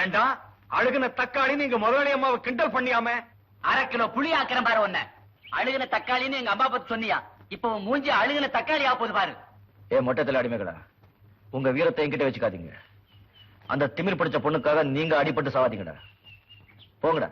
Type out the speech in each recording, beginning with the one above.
ஏண்டா அழுகுன தக்காளி நீங்க முதலாளி அம்மாவை கிண்டல் பண்ணியாம 1/2 கிலோ புளி ஆக்கிரம் பாரு ஒன்ன. அழுகுன தக்காளின்னு எங்க அம்மா பத்தி சொன்னியா? இப்ப மூஞ்சி அழுகுன தக்காளி ஆப்போது பாரு. மொட்டத்தில் அடிமைகளா, உங்க வீரத்தை என்கிட்ட வச்சுக்காதீங்க. அந்த திமிர் பிடிச்ச பொண்ணுக்காக நீங்க அடிபட்டு சாவாதீங்கடா. போங்கடா.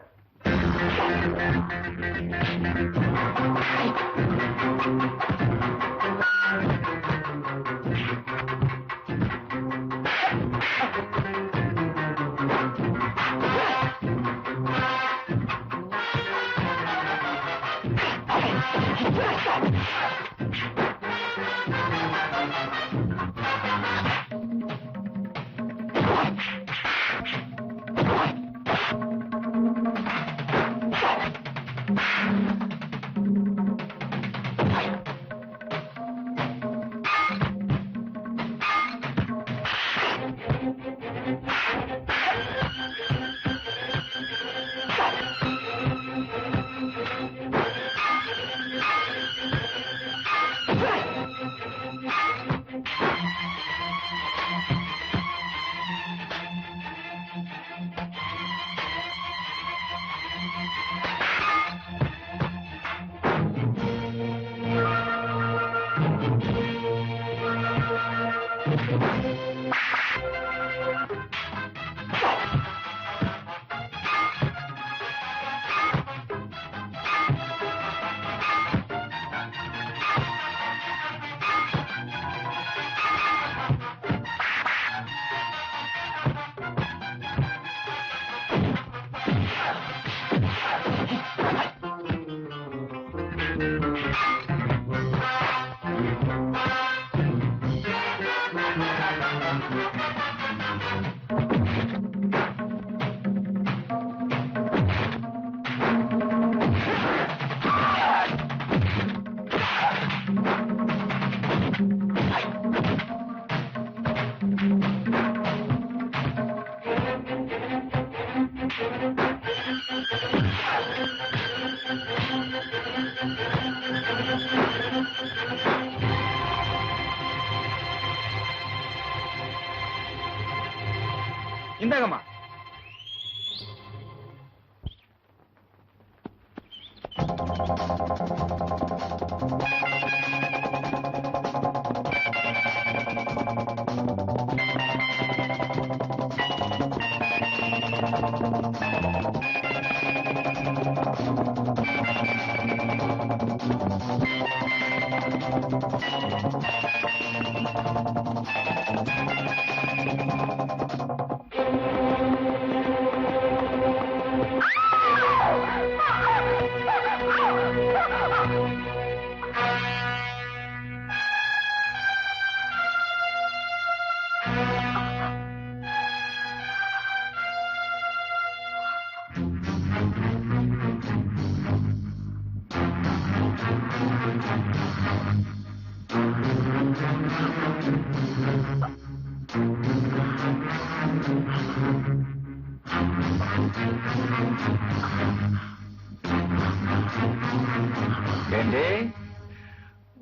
இந்தாங்கம்மா.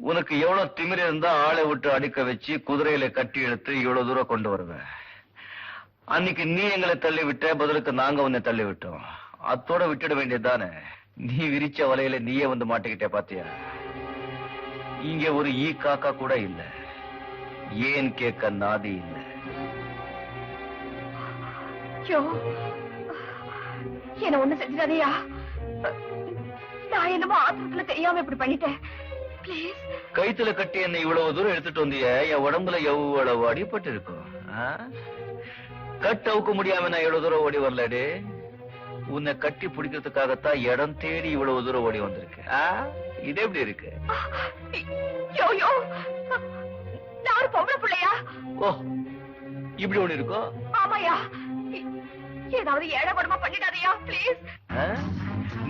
உனக்கு எவ்வளவு திமிர் இருந்தா ஆளை விட்டு அடிக்க வச்சு குதிரையில கட்டி எடுத்து இவ்வளவு தூரம் கொண்டு வருவேன். அன்னைக்கு நீ எங்களை தள்ளி விட்ட, பதிலுக்கு நாங்க உன்னை தள்ளி விட்டோம். அத்தோட விட்டுட வேண்டியதுதானே. நீ விரிச்ச வலையில நீயே வந்து மாட்டிக்கிட்டே பாத்தியா? இங்க ஒரு ஈ காக்கா கூட இல்ல. ஏன் கேட்க நாதி இல்ல. என்ன ஒண்ணு செஞ்சிடாதயா. நான் என்னமோ ஆத்திரத்துல தெரியாம இப்படி பண்ணிட்டேன். கைத்துல கட்டி என்ன இவ்வளவு தூரம் எடுத்துட்டு வந்திய, என் உடம்புல எவ்வளவு அடிபட்டு இருக்கும். கட் அவுக்க முடியாம நான் இவ்வளவு தூரம் ஓடி வரலடே. உன்னை கட்டி பிடிக்கிறதுக்காகத்தான் இடம் தேடி இவ்வளவு தூரம் ஓடி வந்திருக்கு. இது எப்படி இருக்கு? நான் பொம்பளை பிள்ளையா? ஓ, இப்படி ஒண்ணு இருக்கோ? ஆமாயா. ஏதாவது ஏழப்படமா பண்ணிடாதயா பிளீஸ்.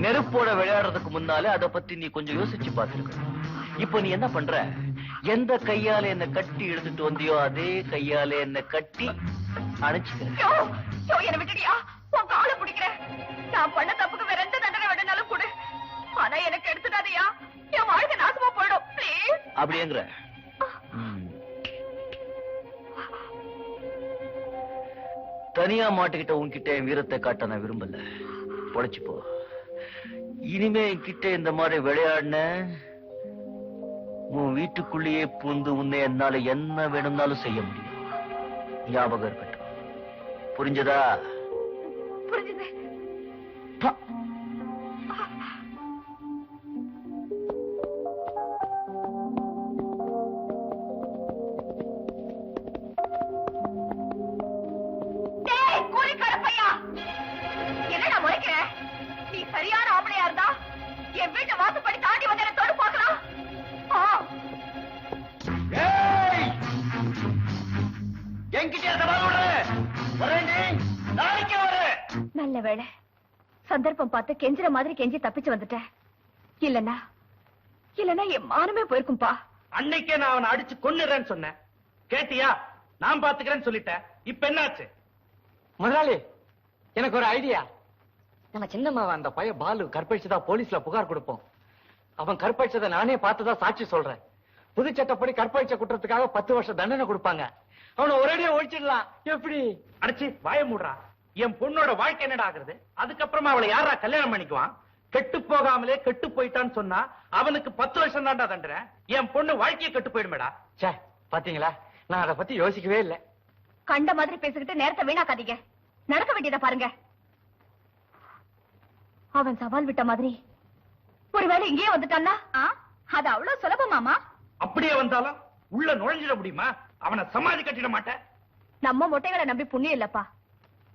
நெருப்போட விளையாடுறதுக்கு முன்னாலே அத பத்தி நீ கொஞ்சம் யோசிச்சு பாத்துருக்க. இப்ப நீ என்ன பண்ற? எந்த கையால என்ன கட்டி எடுத்துட்டு வந்தியோ அதே கையால என்ன கட்டி அணைச்சுக்கிறேன். என்ன விட்டுடியா? உன் காலை பிடிக்கிறேன். நான் பண்ண தப்புக்கு வேற எந்த தண்டனை வேணும்னாலும் கொடு. ஆனா எனக்கு எடுத்துடாதயா. என் வாழ்க்கை நாசமா போயிடும் பிளீஸ். அப்படிங்கிற தனியா மாட்டிக்கிட்ட உன்கிட்ட என் வீரத்தை காட்ட நான் விரும்பல. பொழைச்சுப்போ. இனிமே என்கிட்ட இந்த மாதிரி விளையாடின உன் வீட்டுக்குள்ளேயே பூந்து உன்னை என்னால என்ன வேணும்னாலும் செய்ய முடியும். ஞாபகம் இருக்கட்டும். புரிஞ்சதா? புரிஞ்சுது. என்னடா முறைக்கிற? நீ சரியான ஆம்பளையா இருந்தா என் வீட்டை வாசப்படி தாண்டி வந்து என்ன தொடு பார்க்கலாம். நல்ல வேளை சந்தர்ப்பம் பார்த்து கெஞ்சுற மாதிரி கெஞ்சி தப்பிச்சு வந்துட்டேன். இல்லனா என் மானமே போயிருக்கும்பா. அன்னைக்கே நான் அவனை அடிச்சு கொன்னுறேன்னு சொன்னேன். கேட்டியா? நான் பாத்துக்கிறேன்னு சொல்லிட்டேன். இப்ப என்னாச்சு? முதலாளி, எனக்கு ஒரு ஐடியா. நம்ம சின்னம்மாவை அந்த பையன் பாலு கற்பழிச்சதா போலீஸ்ல புகார் கொடுப்போம். அவன் கற்பழிச்சதை நானே பார்த்ததா சாட்சி சொல்றேன். புது சட்டப்படி கற்பழிச்ச குற்றத்துக்காக 10 வருஷம் தண்டனை கொடுப்பாங்க. அவனை ஒரேடியா ஒழிச்சிடலாம். எப்படி? அடிச்சு வாய மூடுறா. என் பொண்ணோட வாழ்க்கை என்னடா ஆகுறது? அதுக்கப்புறமா அவளை யாரா கல்யாணம் பண்ணிக்குவான்? கெட்டு போகாமலே கெட்டு போயிட்டான்னு சொன்னா அவனுக்கு 10 வருஷம் தான்டா தண்டனை. என் பொண்ணு வாழ்க்கையை கெட்டு போயிடுமேடா. சே, பாத்தீங்களா, நான் அதை பத்தி யோசிக்கவே இல்லை. கண்ட மாதிரி பேசிக்கிட்டு நேரத்தை வீணாக்காதீங்க. நடக்க வேண்டியதை பாருங்க. அவன் சவால் விட்ட மாதிரி ஒருவேளை இங்கேயே வந்துட்டான்னா அது அவ்வளவு சுலபமாமா? அப்படியே வந்தாலும் உள்ள நுழைஞ்சிட முடியுமா? அவனை சமாதி கட்டிட மாட்டேன். நம்ம மொட்டைகளை நம்பி புண்ணியம் இல்லப்பா.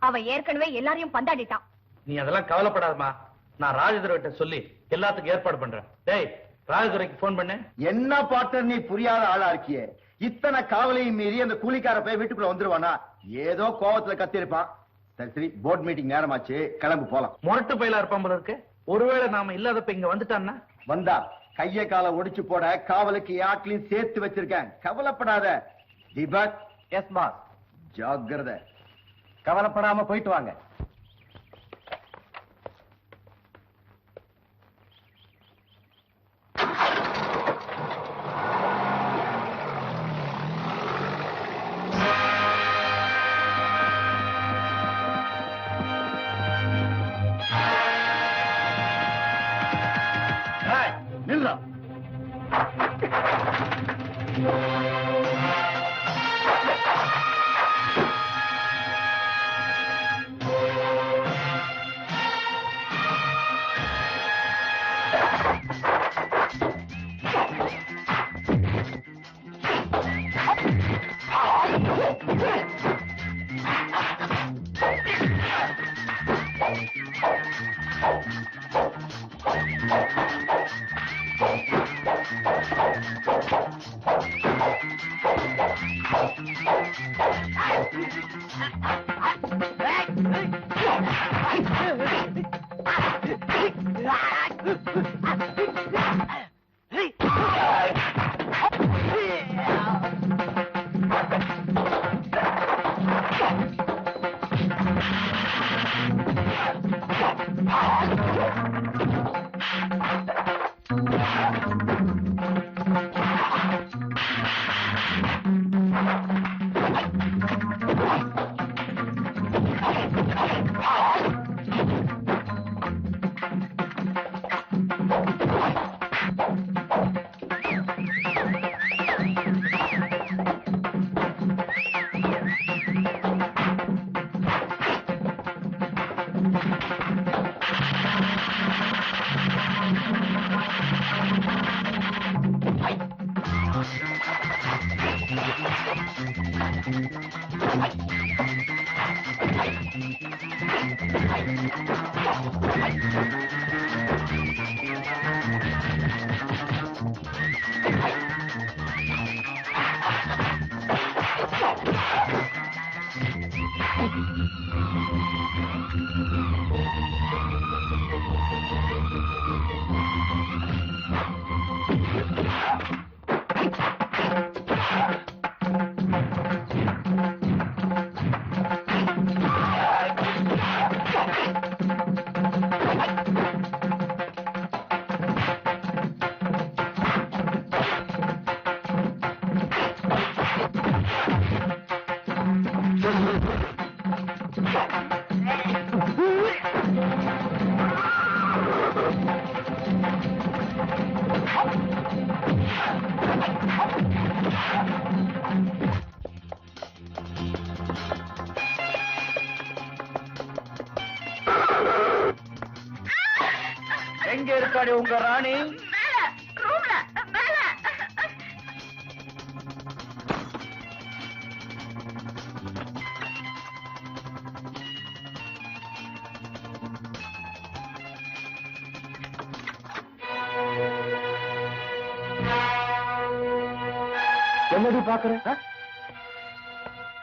அவன் ஏற்கனவே எல்லாரையும் பந்தாடிட்டான். நீ அதெல்லாம் கவலைப்படாதமா. நான் ராஜதுரைட்ட சொல்லி எல்லாத்துக்கும் ஏற்பாடு பண்றேன். டேய், ராஜதுரைக்கு போன் பண்ணு. என்ன பார்ட்னர், நீ புரியாத ஆளா இருக்கியே. இத்தனை காவலையும் மீறி அந்த கூலிக்கார போய் வீட்டுக்குள்ள வந்துருவானா? ஏதோ கோவத்துல கத்திருப்பான். சரி, போர்ட் மீட்டிங் நேரமாச்சு, கிளம்பு போலாம். முரட்டு பயிலா இருப்பான் போல இருக்கு. ஒருவேளை நாம இல்லாதப்ப இங்க வந்துட்டான்னா? வந்தா கைய கால ஒடிச்சு போட காவலுக்கு யாட்லையும் சேர்த்து வச்சிருக்கேன். கவலைப்படாத. தீபக். Yes boss. ஜாக்கிரதை. கவலைப்படாம போயிட்டு வாங்க. நில்றா. எங்க இருக்காடி உங்க ராணி? மேல ரூம்ல மேல. என்னடி பாக்குற?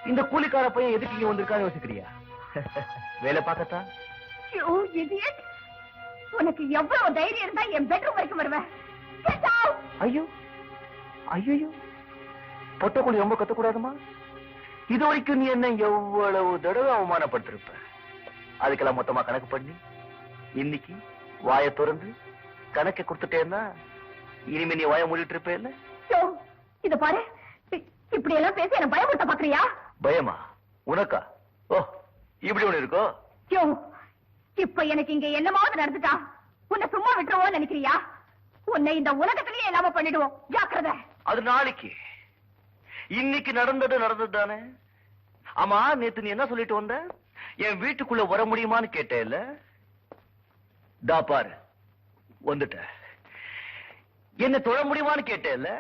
இந்த கூலிக்கார பையன் எதுக்கு இங்க வந்திருக்கான்னு யோசிக்கிறியா? வேலை பார்க்கத்தான். You idiot! உனக்கு எவ்வளவு தைரியம் இருந்தா என் பெட்ரூம் வரைக்கும் வருவேன்? Get out! ஐயோ ஐயோ, பொட்டக்குழி ரொம்ப கத்தக்கூடாதுமா. இது வரைக்கும் நீ என்ன எவ்வளவு தடவை அவமானப்பட்டிருப்ப. அதுக்கெல்லாம் மொத்தமா கணக்கு பண்ணி இன்னைக்கு வாயை திறந்து கணக்கை கொடுத்துட்டேன்னா இனிமே நீ வாயை மூடிட்டு இருப்ப இல்ல? இத பாரு, இப்படி எல்லாம் பேசி என்ன பயமுறுத்த பாக்குறியா? பயமா? உனக்கா? ஓ, இப்படி ஒண்ணு இருக்கோ? யோ, இப்ப எனக்கு இங்க என்னமாவது நடந்துட்டா உன்னை சும்மா விட்டுருவோம் நினைக்கிறியா? உன்னை இந்த உலகத்திலேயே இல்லாம பண்ணிடுவோம். ஜாக்கிரதை. அது நாளைக்கு. இன்னைக்கு நடந்தது தானே. ஆமா, நேத்து நீ என்ன சொல்லிட்டு வந்த? என் வீட்டுக்குள்ள வர முடியுமான்னு கேட்டேல்ல? தா பாரு, வந்துட்ட. என்ன தொழ முடியுமான்னு கேட்டேல்ல?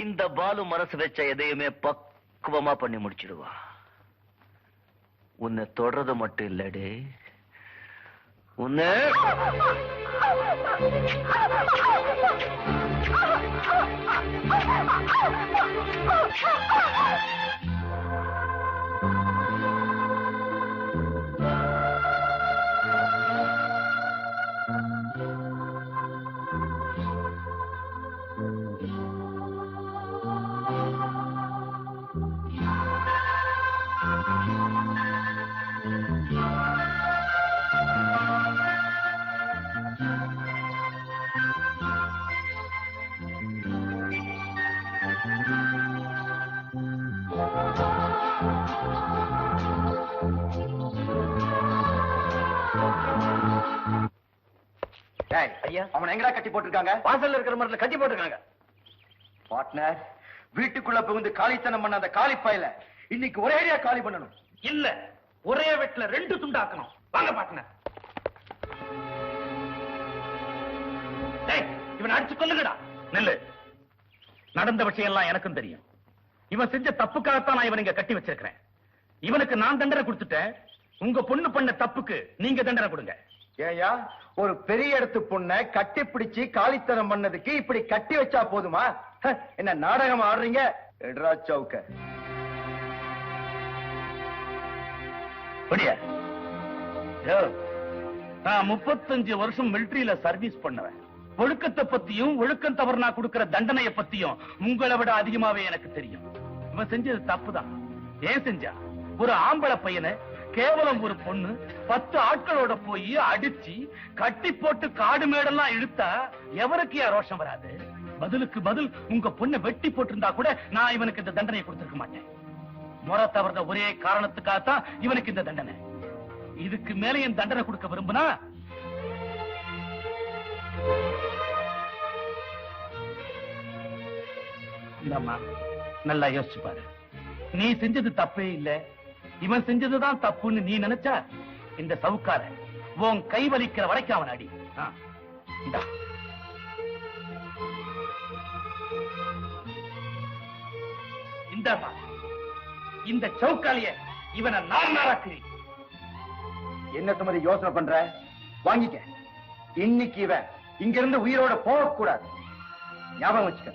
இந்த பாலு மனசு வச்ச எதையுமே பக்குவமா பண்ணி முடிச்சிடுவா. உன்னை தொடறது மட்டும் இல்லடே, உன்னை ஐயா, அவனை எங்கடா கட்டி போட்டிருக்காங்க? வாசல்ல இருக்கிற மரத்துல கட்டி போட்டிருக்காங்க. பார்ட்னர், வீட்டுக்குள்ள புகுந்து காலித்தனம் பண்ண அந்த காலி பயல இன்னைக்கு ஒரேடியா காலி பண்ணணும். இல்ல, ஒரே வெட்டுல 2 துண்டாக்கணும். வாங்க பாட்னர். இவன் அடிச்சு கொல்லுங்கடா. நெல்லு. நடந்த விஷயம் எல்லாம் எனக்கும் தெரியும். இவன் செஞ்ச தப்புக்காகத்தான் நான் இவன் இங்க கட்டி வச்சிருக்கிறேன். இவனுக்கு நான் தண்டனை கொடுத்துட்டேன். உங்க பொண்ணு பண்ண தப்புக்கு நீங்க தண்டனை கொடுங்க. ஏயா, ஒரு பெரிய இடத்து பொண்ணை கட்டி பிடிச்சு காலித்தனம் பண்ணதுக்கு இப்படி கட்டி வச்சா போதுமா? என்ன நாடகம் ஆடுறீங்க? எட்ரா சவுக்க. நான் 35 வருஷம் மிலிட்டரியில சர்வீஸ் பண்ணுவேன். ஒழுக்கத்தை பத்தியும் ஒழுக்கம் தவறுனா கொடுக்கிற தண்டனையை பத்தியும் உங்களை விட அதிகமாவே எனக்கு தெரியும். இவன் செஞ்சது தப்புதான். ஏன் செஞ்சா? ஒரு ஆம்பளை பையனை கேவலம் ஒரு பொண்ணு 10 ஆட்களோட போய் அடிச்சு கட்டி போட்டு காடு மேடெல்லாம் இழுத்தா எவருக்கு ரோஷம் வராது? பதிலுக்கு பதில் உங்க பொண்ணை வெட்டி போட்டிருந்தா கூட நான் இவனுக்கு இந்த தண்டனையை கொடுத்திருக்க மாட்டேன். முறை தவறுத ஒரே காரணத்துக்காகத்தான் இவனுக்கு இந்த தண்டனை. இதுக்கு மேல என் தண்டனை கொடுக்க விரும்புனா இந்தம்மா, நல்லா யோசிச்சு பாரு. நீ செஞ்சது தப்பே இல்ல, இவன் செஞ்சதுதான் தப்புன்னு நீ நினைச்சா இந்த சவுக்கார உன் கை வலிக்கிற வரைக்கும் அவன் அடி. இந்தா. இந்தா, இந்த சவுக்காலிய இவனை நாராக்கிறீ. என்ன சுமதி யோசனை பண்ற? வாங்கிக்க. இன்னைக்கு இவன் இங்க இருந்து உயிரோட போக கூடாது. ஞாபகம் வச்சுக்க.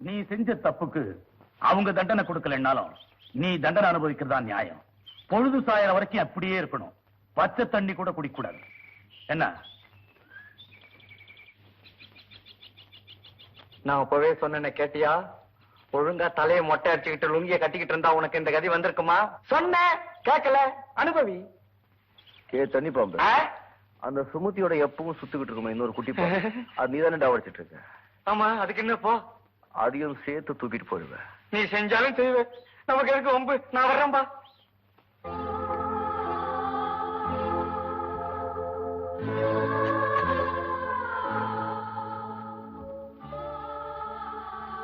நீ செஞ்ச தப்புக்கு அவங்க தண்டனை கொடுக்கலன்னாலும் நீ தண்டனை அனுபவிக்கிறதா நியாயம். பொழுது சாயற வரைக்கும் அப்படியே இருக்கணும். பச்சை தண்ணி கூட குடிக்கூடாது. என்ன? நான் அப்பவே சொன்ன கேட்டியா? ஒழுங்கா தலையை மொட்டை அடிச்சுக்கிட்டு லுங்கிய கட்டிக்கிட்டு இருந்தா உனக்கு இந்த கதி வந்திருக்குமா? சொன்ன கேட்கல, அனுபவி. தண்ணி பாம்பு, ஆ? அந்த சுமதியோட எப்பவும் சுத்துக்கிட்டு இருக்குமா இன்னொரு குட்டி பாம்பு, அது நீதானே டாவடிச்சிட்டு இருக்க. ஆமா, அதுக்கு என்ன போ? அதையும் சேர்த்து தூக்கிட்டு போயிடுவேன். நீ செஞ்சாலும் செய்வே, நமக்கு இருக்கு வம்பு. நான் வர்றேன்பா.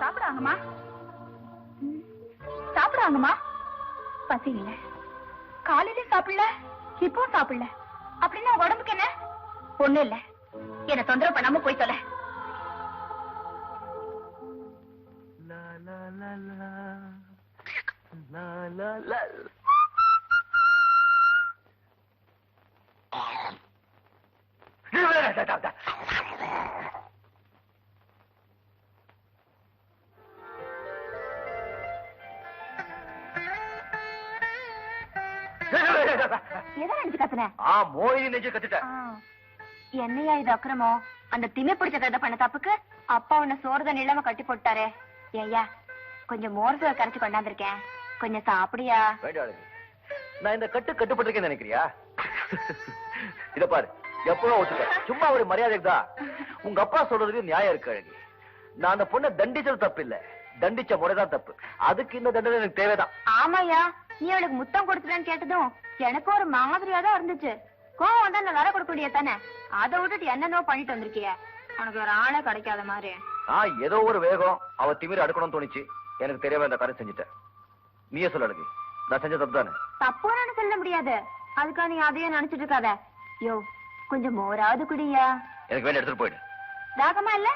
சாப்பிடுவாங்கம்மா, சாப்பிடுவாங்கம்மா. பசி இல்ல, காலையில சாப்பிடல, இப்போ சாப்பிடல. அப்படின்னா உடம்புக்கு என்ன? ஒண்ணு இல்ல, என்ன தொந்தரவு பண்ணாம போய் தொலை. எதை நினைச்சு கத்துன? மோகினி நெஞ்சு கத்துட்டேன். என்னையா இது அக்கிரமம்? அந்த திமி பிடிச்ச கதை பண்ண தப்புக்கு அப்பா உன்னை சோறுதான் இல்லாம கட்டி போட்டாரே. ஏய்யா, கொஞ்சம் மோர் சோறு கரைச்சு கொண்டாந்துருக்கேன், கொஞ்சம் சாப்பிடியா? நான் இந்த கட்டுப்பட்டிருக்கேன்னு நினைக்கிறியா? இத பாரு, எப்பவும் ஒத்துக்க, சும்மா ஒரு மரியாதைக்கு தான். உங்க அப்பா சொல்றதுக்கு நியாயம் இருக்கு அழகி. நான் அந்த பொண்ணை தண்டிச்சது தப்பு இல்ல, தண்டிச்ச முறைதான் தப்பு. அதுக்கு இந்த தண்டனை எனக்கு தேவைதான். ஆமாயா, நீ அவளுக்கு முத்தம் கொடுத்துட்டான்னு கேட்டதும் எனக்கு ஒரு மாதிரியா தான் இருந்துச்சு. கோவம் தான் நான் வர கொடுக்கக்கூடிய தானே, அதை விட்டுட்டு என்னென்னோ பண்ணிட்டு வந்திருக்கிய. உனக்கு ஒரு ஆளே கிடைக்காத மாதிரி. ஏதோ ஒரு வேகம், அவ திமிர அடுக்கணும்னு தோணிச்சு. எனக்கு தெரியாம இந்த காரியம் செஞ்சுட்டேன். நீயே சொல்ல அழகி, நான் செஞ்ச தப்பு தானே? தப்புன்னு சொல்ல முடியாது, அதுக்காக நீ அதையே நினைச்சிட்டு இருக்காத. யோ, கொஞ்சம் மோராவது குடியா. எனக்கு வேணும், எடுத்துட்டு போயிடு. தாகமா இல்ல?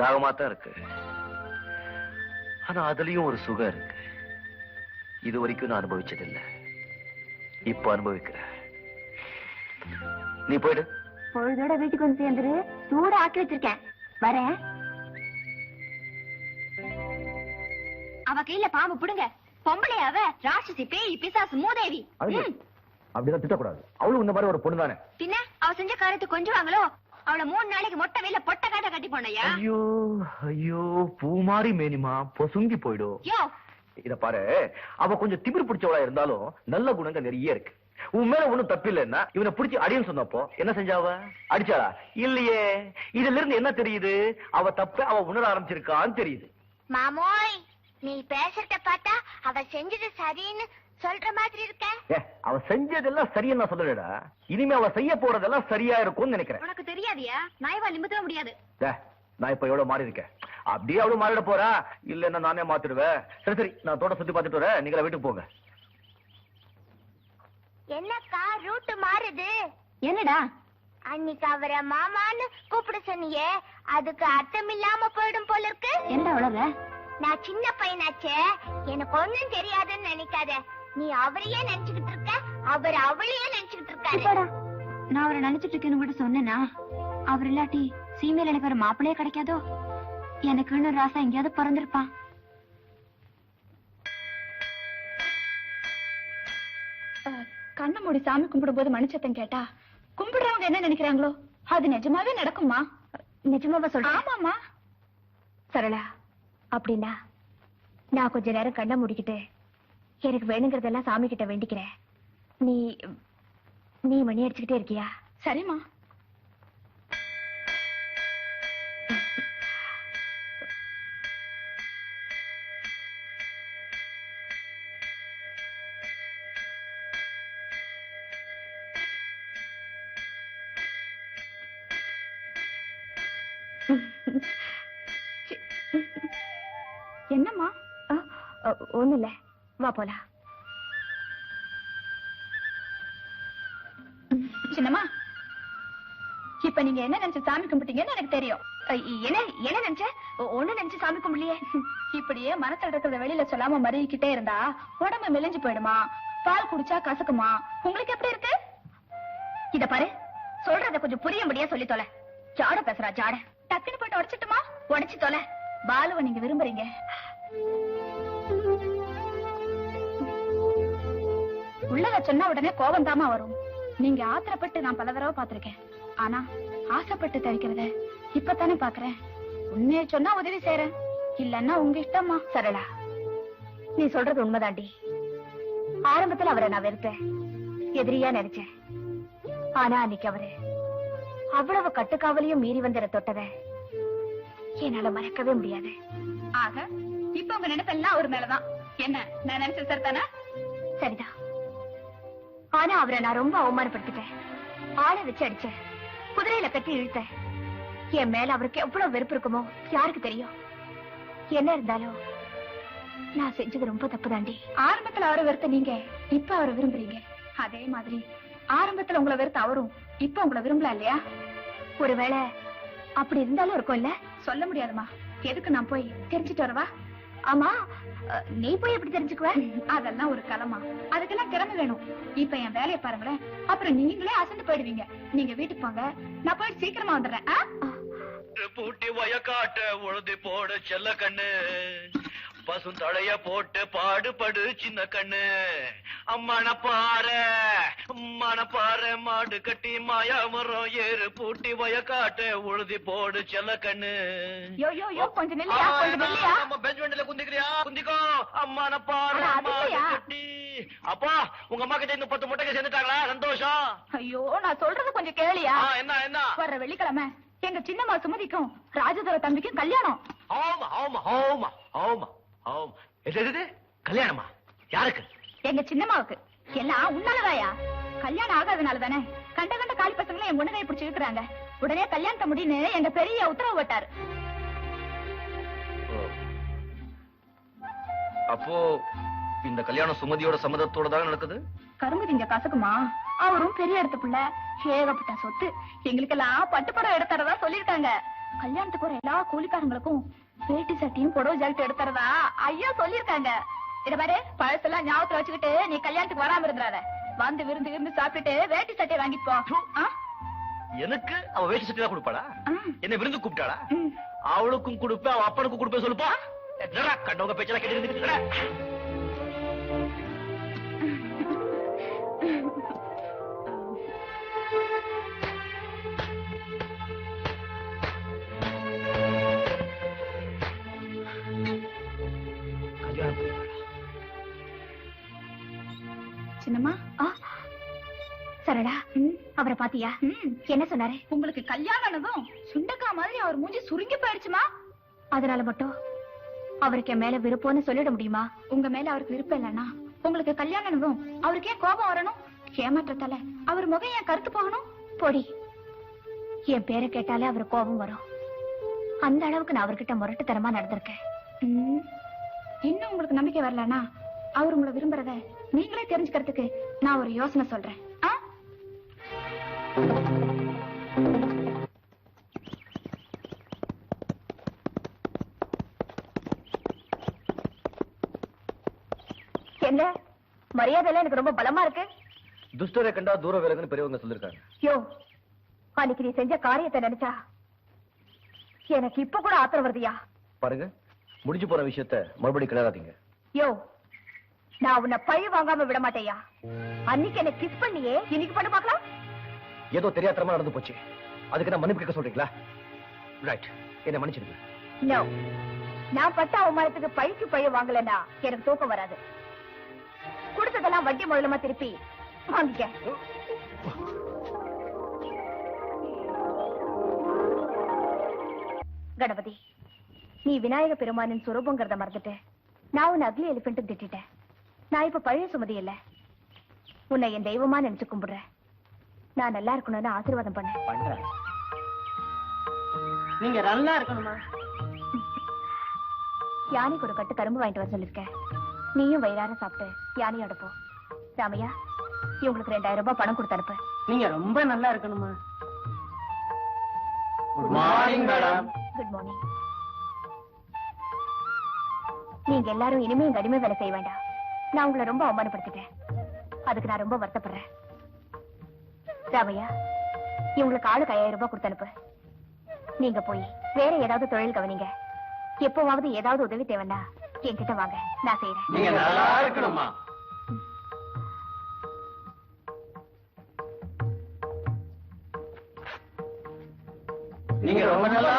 தாகமா தான் இருக்கு, ஆனா அதுலயும் ஒரு சுகம் இருக்கு. இது வரைக்கும் நான் அனுபவிச்சதில்லை, இப்ப அனுபவிக்கிறேன். நீ போயிடு. பொழுதோட வீட்டுக்கு வந்து சேர்ந்துரு, சூட ஆக்கி வச்சிருக்கேன், வரேன். அவ கையில பாம்பு புடுங்க. பொம்பளை அவ, ராட்சசி, பேய், பிசாசு, மூதேவி. அப்படிதான் திட்டக்கூடாது. அவளும் இந்த மாதிரி ஒரு பொண்ணு தானே. பின்ன அவ செஞ்ச காரியத்தை கொஞ்சம் வாங்களோ. அவளை 3 நாளைக்கு மொட்டை வெயில பொட்ட காட்ட கட்டி போனையா. ஐயோ ஐயோ, பூ மாறி மேனிமா பொசுங்கி போயிடும். யோ, இத பாரு, அவ கொஞ்சம் திமிர் பிடிச்சவளா இருந்தாலும் நல்ல குணங்கள் நிறைய இருக்கு. உன் மேல ஒண்ணும் தப்பு இல்லைன்னா இவனை பிடிச்சி அடின்னு சொன்னப்போ என்ன செஞ்சாவ? அடிச்சாளா? இல்லையே. இதுல இருந்து என்ன தெரியுது? அவ தப்ப அவ உணர ஆரம்பிச்சிருக்கான்னு தெரியுது. மாமோய், நீ பேசுறத பார்த்தா அவ செஞ்சது சரின்னு சொல்ற மாதிரி இருக்க. அவ செஞ்சதெல்லாம் சரியா நான் சொல்லலடா. இனிமே அவ செய்ய போறதெல்லாம் சரியா இருக்கும்னு நினைக்கிறேன். உனக்கு தெரியாதியா? நாய்வா நிமித்த முடியாது. நான் இப்ப எவ்வளவு மாறி இருக்கேன். அப்படியே அவ்வளவு மாறிட போறா, இல்லன்னா நானே மாத்திடுவேன். சரி சரி, நான் தோட்ட சுத்தி பார்த்துட்டு வரேன், நீங்கள வீட்டுக்கு போங்க. என்னக்கா ரூட் மாறுது? என்னடா? அன்னைக்கு அவரை மாமான்னு கூப்பிட சொன்னியே, அதுக்கு அர்த்தம் இல்லாம போயிடும் போல இருக்கு. என்ன வளர? நான் சின்ன பையனாச்சே, எனக்கு ஒண்ணும் தெரியாதுன்னு நினைக்காத. நீ அவரையே நினைச்சுக்கிட்டு இருக்க, அவர் அவளையே நினைச்சுக்கிட்டு இருக்காரு. நான் அவரை நினைச்சிட்டு இருக்கேன்னு கூட சொன்னேனா? அவர் இல்லாட்டி சீமையில எனக்கு ஒரு மாப்பிள்ளையே கிடைக்காதோ? எனக்குன்னு ராசா எங்கேயாவது பிறந்திருப்பான். கண்ண மூடி சாமி கும்பிடும் போது மனுஷத்தன் கேட்டா கும்பிடுறவங்க என்ன நினைக்கிறாங்களோ அது நிஜமாவே நடக்குமா? நிஜமாவா சொல்ற? ஆமாமா. சரளா, அப்படின்னா நான் கொஞ்ச நேரம் கண்ண மூடிக்கிட்டு எனக்கு வேணுங்கிறதெல்லாம் சாமி கிட்ட வேண்டிக்கிறேன். நீ நீ மணி அடிச்சுக்கிட்டே இருக்கியா? சரிம்மா. என்னம்மா? ஒண்ணு இல்ல, வா போலாம். சின்னம்மா, இப்ப நீங்க என்ன நினைச்சு சாமி கும்பிட்டீங்கன்னு எனக்கு தெரியும். என்ன என்ன நினைச்ச? ஒண்ணு நினைச்சு சாமி கும்பிடலையே. இப்படியே மனசுல இருக்கிறத வெளியில சொல்லாம மறிக்கிட்டே இருந்தா உடம்பு மெலிஞ்சு போயிடுமா, பால் குடிச்சா கசக்குமா. உங்களுக்கு எப்படி இருக்கு? இத பாரு, சொல்றத கொஞ்சம் புரியும்படியா சொல்லி தொலை. ஜாட பேசுறா ஜாட. டக்குன்னு போயிட்டு உடைச்சிட்டுமா? உடைச்சு தொலை. பாலுவை நீங்க விரும்புறீங்க. உள்ளத சொன்ன உடனே கோபம் தாமா வரும். நீங்க ஆத்திரப்பட்டு நான் பல தடவை பாத்திருக்கேன். ஆனா ஆசைப்பட்டு தவிக்கிறத இப்பதானே பாக்குறேன். உண்மையை சொன்னா உதவி செய்யறேன், இல்லன்னா உங்க இஷ்டமா. சரளா, நீ சொல்றது உண்மைதாண்டி. ஆரம்பத்துல அவரை நான் வெறுத்தேன், எதிரியா நினைச்சேன். ஆனா அன்னைக்கு அவரு அவ்வளவு கட்டுக்காவலையும் மீறி வந்த தொட்டத என்னால மறக்கவே முடியாது. ஆக இப்ப உங்க நினைப்பெல்லாம் அவர் மேலதான். என்ன நான் நினைச்ச சரிதானா? சரிதான். ஆனா அவரை நான் ரொம்ப அவமானப்படுத்திட்டேன். ஆளை வச்சு அடிச்சேன், குதிரையில கட்டி இழுத்தேன். என் மேல அவருக்கு எவ்வளவு வெறுப்பு இருக்குமோ யாருக்கு தெரியும். என்ன இருந்தாலும் நான் செஞ்சது ரொம்ப தப்பு தாண்டி. ஆரம்பத்துல அவரை வெறுத்த நீங்க இப்ப அவரை விரும்புறீங்க. அதே மாதிரி ஆரம்பத்துல உங்களை வெறுத்த அவரும் இப்ப உங்களை விரும்பலாம் இல்லையா? ஒருவேளை அப்படி இருந்தாலும் இருக்கும் இல்ல? சொல்ல முடியாதுமா. எதுக்கு நான் போய் தெரிஞ்சுட்டு வரவா? ஆமா, நீ போய் எப்படி தெரிஞ்சுக்குவ? அதெல்லாம் ஒரு களமா, அதுக்கெல்லாம் திறமை வேணும். இப்ப என் வேலையை பாருங்களேன், அப்புறம் நீங்களே அசந்து போயிடுவீங்க. நீங்க வீட்டுக்கு போங்க, நான் போயிட்டு சீக்கிரமா வந்துடுறேன். பூட்டி வயக்காட்ட உழுதி போடு செல்ல கண்ணு, பசும் தடைய போட்டு பாடுபடு சின்ன கண்ணு. அம்மான பாரு மாடு கட்டி மாயா மரம் ஏறு, பூட்டி வயக்காட்ட உழுதி போடு செல்ல கண்ணு. யோ யோ யோ, கொஞ்சம் நில்லையா, கொஞ்சம் நில்லையா. நம்ம பெஞ்ச் வண்டியில குந்திக்கிறியா? குந்திக்கோ. அம்மான பாரு மாடு கட்டி. அப்பா, உங்க அம்மா கிட்ட இன்னும் 10 முட்டைக்கு சேர்ந்துட்டாங்களா? சந்தோஷம். ஐயோ, நான் சொல்றது கொஞ்சம் கேளியா. என்ன என்ன? வர்ற வெள்ளிக்கிழமை எங்க சின்னம்மா சுமதிக்கும் ராஜதுரை தம்பிக்கும் கல்யாணம். ஆமா ஆமா ஆமா ஆமா ஆமா. எது கல்யாணமா? யாருக்கு? எங்க சின்னம்மாவுக்கு. எல்லாம் உன்னாலதாயா? கல்யாணம் ஆகாதனால தானே கண்ட காலி பசங்களும் என் முன்னகையை பிடிச்சி இருக்கிறாங்க. உடனே கல்யாணத்தை முடின்னு எங்க பெரிய உத்தரவு போட்டாரு. அப்போ இந்த கல்யாணம் சுமதியோட சம்மதத்தோட தான் நடக்குது? கரும்பு திங்க கசக்குமா? அவரும் பெரிய இடத்து பிள்ளை, ஏகப்பட்ட சொத்து. எங்களுக்கெல்லாம் பட்டுப்படம் எடுத்துறதா சொல்லிருக்காங்க. கல்யாணத்துக்கு ஒரு எல்லா கூலிக்காரங்களுக்கும் வேட்டி சட்டியும் புடவை ஜாக்கெட் எடுத்துறதா ஐயா சொல்லிருக்காங்க. இத பாரு, பழசெல்லாம் ஞாபகத்துல வச்சுக்கிட்டு நீ கல்யாணத்துக்கு வராம இருந்துறாத. வந்து விருந்து சாப்பிட்டுட்டு வேட்டி சட்டையை வாங்கிட்டு போ. எனக்கு அவ வேட்டி சட்டை தான் கொடுப்பாளா? என்ன விருந்து கூப்பிட்டாளா? அவளுக்கும் கொடுப்பேன், அவ அப்பனுக்கும் கொடுப்பேன். சொல்லுப்பா. கண்டவங்க பேச்செல்லாம் கேட்டு. சின்னம்மா, சரடா, அவரை பாத்தியா? என்ன சொன்னாரு? உங்களுக்கு கல்யாணம் ஆனதும் சுண்டக்கா மாதிரி அவர் மூஞ்சி சுருங்கி போயிடுச்சுமா. அதனால மட்டும் அவருக்கு என் மேல விருப்பம்னு சொல்லிட முடியுமா? உங்க மேல அவருக்கு விருப்பம் இல்லன்னா உங்களுக்கு கல்யாணம் ஆனதும் அவருக்கு ஏன் கோபம் வரணும்? ஏமாற்றத்தால அவர் முகம் ஏன் கருத்து போகணும்? பொடி, என் பேரை கேட்டாலே அவர் கோபம் வரும். அந்த அளவுக்கு நான் அவர்கிட்ட முரட்டுத்தனமா நடந்திருக்கேன். இன்னும் உங்களுக்கு நம்பிக்கை வரலன்னா அவர் உங்களை விரும்புறத நீங்களே தெரிஞ்சுக்கிறதுக்கு நான் ஒரு யோசனை சொல்றேன். என்ன மரியாதை எனக்கு ரொம்ப பலமா இருக்கு. துஷ்டரை கண்டா தூர விலகுன்னு பெரியவங்க சொல்லிருக்காங்க. யோ, அன்னைக்கு நீ செஞ்ச காரியத்தை நினைச்சா எனக்கு இப்ப கூட ஆத்திரம் வருதியா? பாருங்க, முடிஞ்சு போற விஷயத்த மறுபடியும் கிளறாதீங்க. யோ, நான் உன்னை பழி வாங்காம விட மாட்டேயா. அன்னைக்கு என்ன கிஸ் பண்ணியே, இன்னைக்கு பண்ண பாக்கலாம். ஏதோ தெரியாதரமா நடந்து போச்சு, அதுக்கு நான் மன்னிப்பு கேட்க சொல்றீங்களா? ரைட், என்ன மன்னிச்சிருங்க. நோ, நான் பட்ட அவமானத்துக்கு பழிக்கு பழி வாங்கலன்னா எனக்கு தூக்கம் வராது. கொடுத்ததெல்லாம் வட்டி முதலமா திருப்பி வாங்கிக்க. கணபதி, நீ விநாயக பெருமானின் சுரூபங்கிறத மறந்துட்டு நான் உன்னை அக்லி எலிபென்ட் திட்டேன். நான் இப்ப பழைய சுமதி இல்ல, உன்னை என் தெய்வமா நினைச்சு கும்பிடுறேன். நான் நல்லா இருக்கணும்னு ஆசீர்வாதம் பண்ண. நீங்க நல்லா இருக்கணுமா? யானைக்கு ஒரு கட்டு கரும்பு வாங்கிட்டு வர சொல்லிருக்கேன். நீயும் வயிறார சாப்பிட்டு யானையோட போ. ராமையா, இவங்களுக்கு 2000 ரூபாய் பணம் கொடுத்து அனுப்பு. நீங்க ரொம்ப நல்லா இருக்கணுமா? Good morning madam. Good morning. நீங்க எல்லாரும் இனிமே எங்க அடிமை வேலை செய்ய வேண்டாம். நான் உங்களை ரொம்ப அவமானப்படுத்திட்டேன், அதுக்கு நான் ரொம்ப வருத்தப்படுறேன். ராமையா, இவங்களுக்கு ஆளுக்கு 5000 ரூபாய் கொடுத்து அனுப்பு. நீங்க போய் வேற ஏதாவது தொழில் கவனிங்க. எப்பவாவது ஏதாவது உதவி தேவைன்னா என்கிட்ட வாங்க, நான் செய்யறேன். நீங்க நல்லா இருக்கணுமா? நீங்க ரொம்ப நல்லா